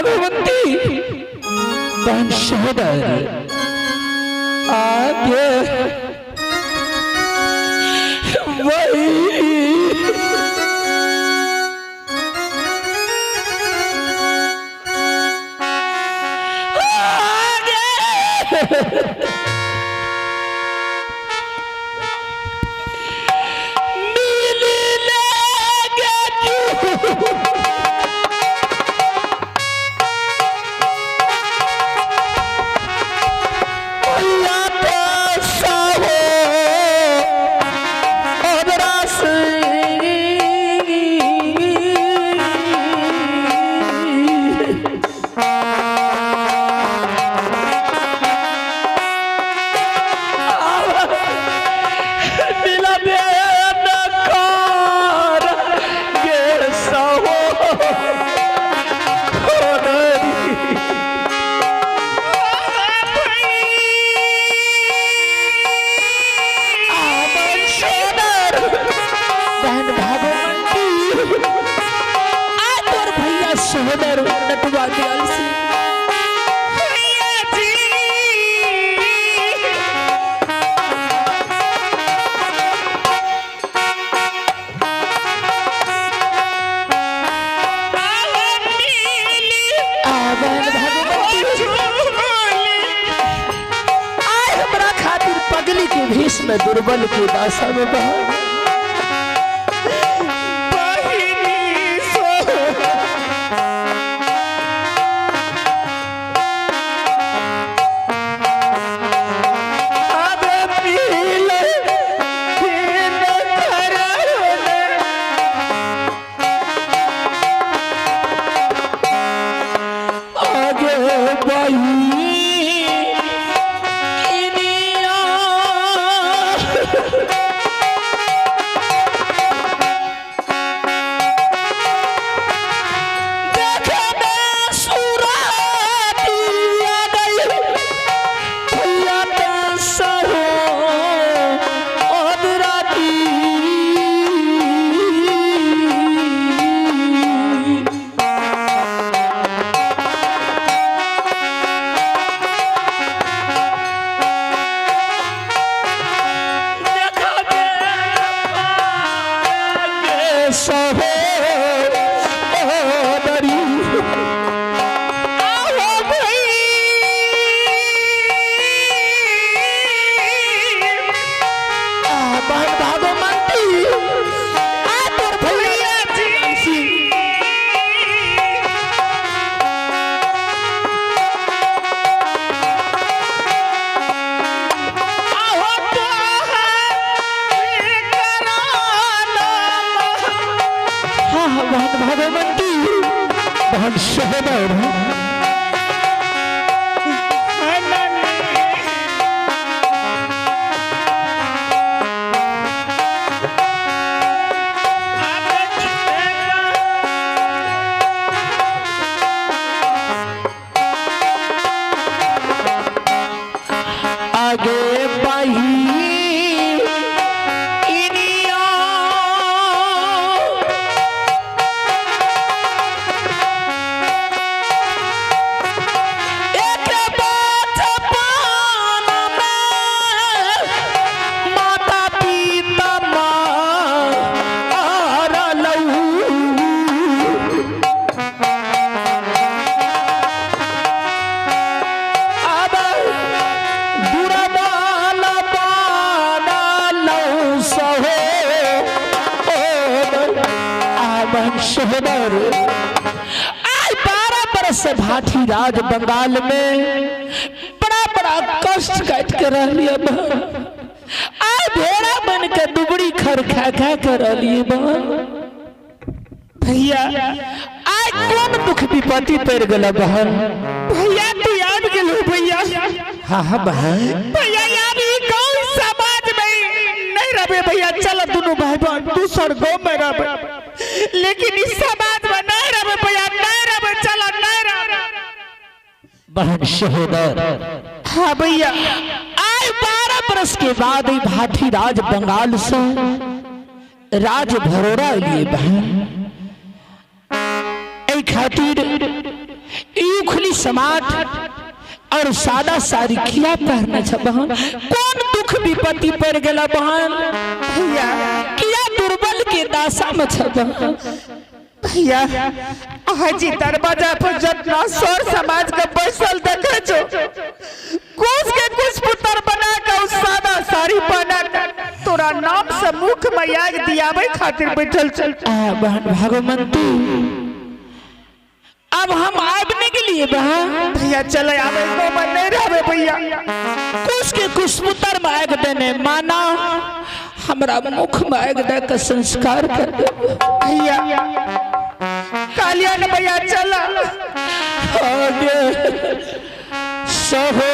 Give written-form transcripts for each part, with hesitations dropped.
भगवती बहन शहदर आगे वही भीष्म दुर्बल की दासा में बहा बहन शहदर आगे बढ़ी शहदर आज 12 बरस से भाटी राज बंगाल में बड़ा कष्ट काट के रह लिया आज भेड़ा बन के दुबड़ी खर खा खा कर रह लिए भैया आज कौन दुख विपत्ति पड़ गला बहन भैया तू याद गेलो भैया हाँ बहन भैया यार ई गांव समाज में नहीं रहे भैया चल दोनों भाई बहन दूसर गांव में रहे लेकिन इस समाज में नहीं रहे भैया नहीं रहे चला नहीं रहे बहन शहदर हाँ भैया आज 12 बरस के बाद भाटी राज बंगाल से राज भरोरा लिए बहन खातिर यूखली समाट और सादा साड़ी किया पहनना छ बहन। कौन दुख विपत्ति पड़ गला बहन भैया किया दुर्बल के दासा में छ बहन। भैया हाजी दरवाजा पर जितना सौर समाज का बैसल देखे छो कुछ पुत्र बना के उस सादा साड़ी पहना के तोरा नाम से मुख में याग दियावे खातिर बैठल चल। बहन भागवंती अब हम आबने के लिए बहन भैया चले आवे को मन नहीं रहे भैया कुछ पुत्र मांग देने माना हमरा मुख मांग दे के संस्कार कर दे भैया कालियान भैया चला आगे सहो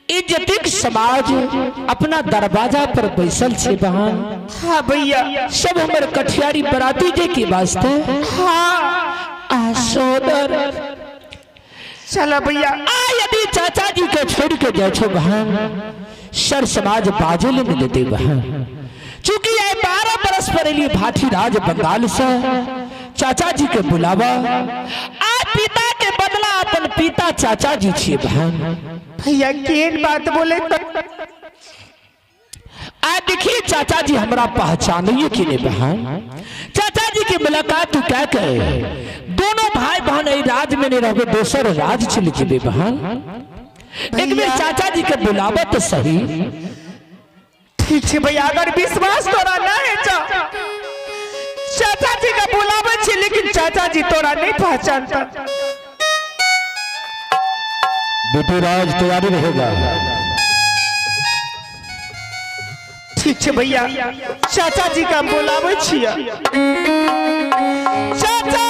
इज्जतिक समाज अपना दरवाजा पर बैसल छे बहन। हाँ भैया सब हमर कठियारी बराती जे के वास्ते हाँ सोदर चला भैया यदि चाचा जी के छोड़ के जाए छो बहन सर समाज बाजे ले मिलते बहन। चूंकि ये 12 बरस पर लिए भाटी राज बंगाल से चाचा जी के बुलावा पिता के बदला अपन पिता चाचा जी छे बहन। भैया केन बात बोले तो देखिए चाचा जी हमरा पहचानिए कि नहीं बहन। चाचा जी की मुलाकात तू क्या कहे दोनों भाई बहन राज में नहीं रहे दोसर राज चले जेबे बहन। एक बेर चाचा जी के बुलावा तो सही। ठीक है भैया अगर विश्वास तोरा ना है चाचा जी का बुलावा छे लेकिन चाचा जी तोरा नहीं पहचानता। बेटे राज तैयारी रहेगा। ठीक है भैया चाचा जी का बुलावे छिया। चाचा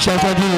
चाचा जी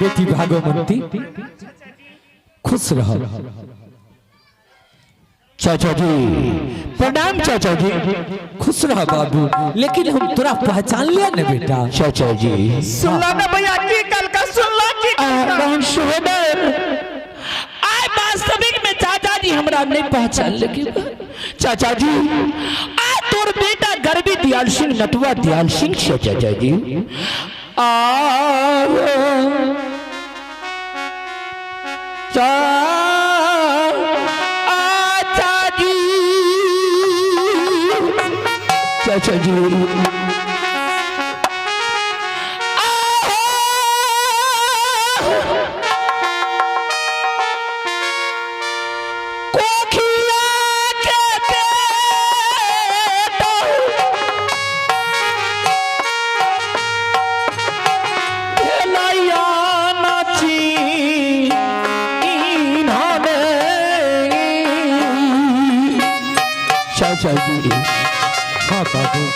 बेटी भागवती खुश रहो। चाचा जी प्रणाम। चाचा जी खुश रहो बाबू। लेकिन हम तोरा पहचान लिया न बेटा। चाचा जी सुनला ना भैया की कल का सुनला की कौन सोदर आय वास्तविक में चाचा जी हमरा नहीं पहचान लेकिन चाचा जी आ तोर बेटा गर्वी दयाल सिंह नटुआ दयाल सिंह से चाचा जी चाचा जी कोखिया के चाचा जी। हाँ बाबू।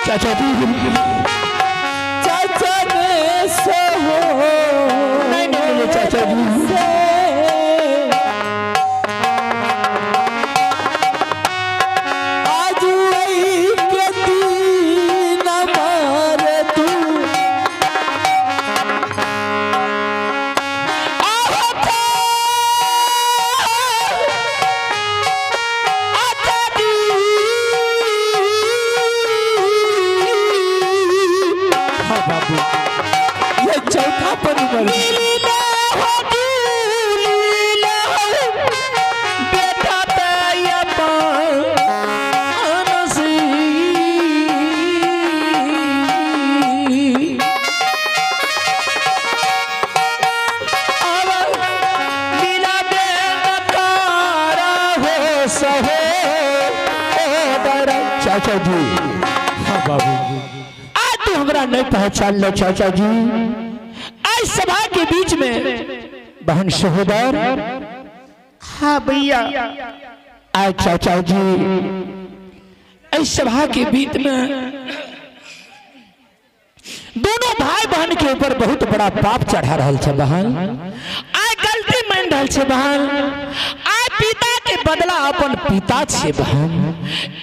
चाचा जी चाचा ने से हो नहीं चाचा जी से आज वही के दिन मारे तू ये चौथा परिवार बेटा चाचा जी। हाँ बाबू। आज तू हमरा नहीं पहचान लो चाचा जी। आज सभा के बीच में बहन सहोदर। हाँ भैया। आज चाचा जी इस सभा के बीच में दोनों भाई बहन के ऊपर बहुत बड़ा पाप चढ़ा रहा है बहन। आज गलती मान रहा है बहन। आज पिता के बदला अपन पिता छे बहन।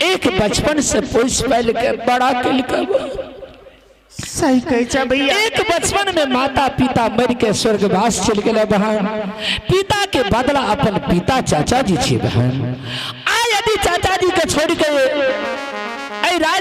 एक बचपन से पोस पाल के बड़ा कल के सही कहे भैया। एक बचपन में माता पिता मर के स्वर्गवास चल गए बहन। पिता के बदला अपन पिता चाचा जी छे बहन। आज यदि चाचा जी के छोड़ के राज